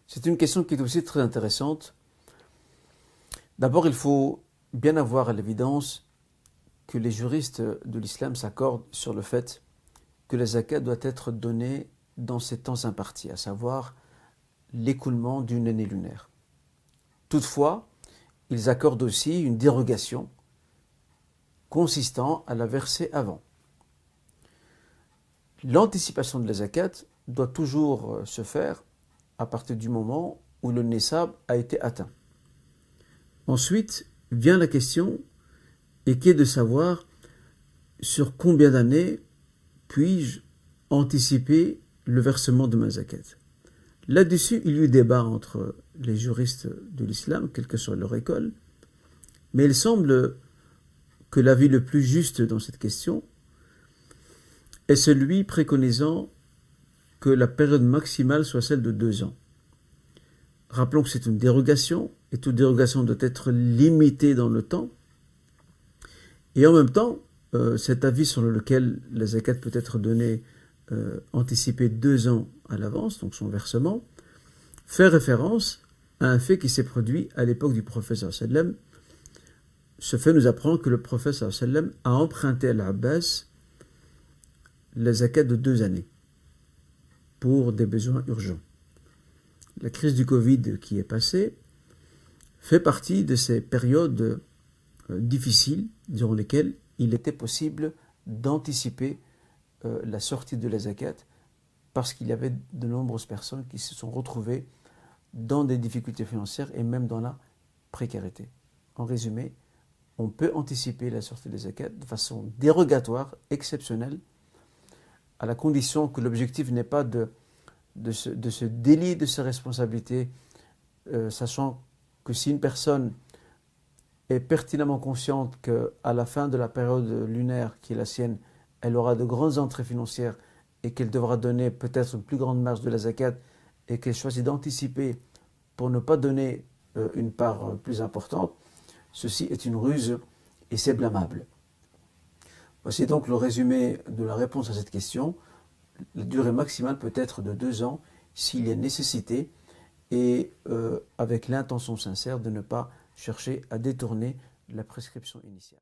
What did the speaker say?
C'est une question qui est aussi très intéressante. D'abord, il faut bien avoir à l'évidence que les juristes de l'islam s'accordent sur le fait que la zakat doit être donnée dans ses temps impartis, à savoir l'écoulement d'une année lunaire. Toutefois, ils accordent aussi une dérogation consistant à la verser avant. L'anticipation de la zakat doit toujours se faire à partir du moment où le nessab a été atteint. Ensuite vient la question, et qui est de savoir sur combien d'années puis-je anticiper le versement de ma zakat. Là-dessus, il y a eu débat entre les juristes de l'islam, quelle que soit leur école, mais il semble que l'avis le plus juste dans cette question est celui préconisant que la période maximale soit celle de 2 ans. Rappelons que c'est une dérogation, et toute dérogation doit être limitée dans le temps, et en même temps, cet avis sur lequel la zakat peut être donnée anticipée 2 ans à l'avance, donc son versement, fait référence à un fait qui s'est produit à l'époque du prophète sallallahu alayhi wa sallam. Ce fait nous apprend que le prophète sallallahu alayhi wa sallam a emprunté à l'Abbas la zakat de 2 années pour des besoins urgents. La crise du Covid qui est passée fait partie de ces périodes difficiles durant lesquelles il était possible d'anticiper la sortie de la zakat parce qu'il y avait de nombreuses personnes qui se sont retrouvées dans des difficultés financières et même dans la précarité. En résumé, on peut anticiper la sortie de la zakat de façon dérogatoire, exceptionnelle, à la condition que l'objectif n'est pas de se délier de ses responsabilités, sachant que si une personne est pertinemment consciente qu'à la fin de la période lunaire qui est la sienne, elle aura de grandes entrées financières et qu'elle devra donner peut-être une plus grande marge de la zakat et qu'elle choisit d'anticiper pour ne pas donner une part plus importante, ceci est une ruse et c'est blâmable. Voici donc le résumé de la réponse à cette question. La durée maximale peut être de 2 ans s'il y a nécessité et avec l'intention sincère de ne pas chercher à détourner la prescription initiale.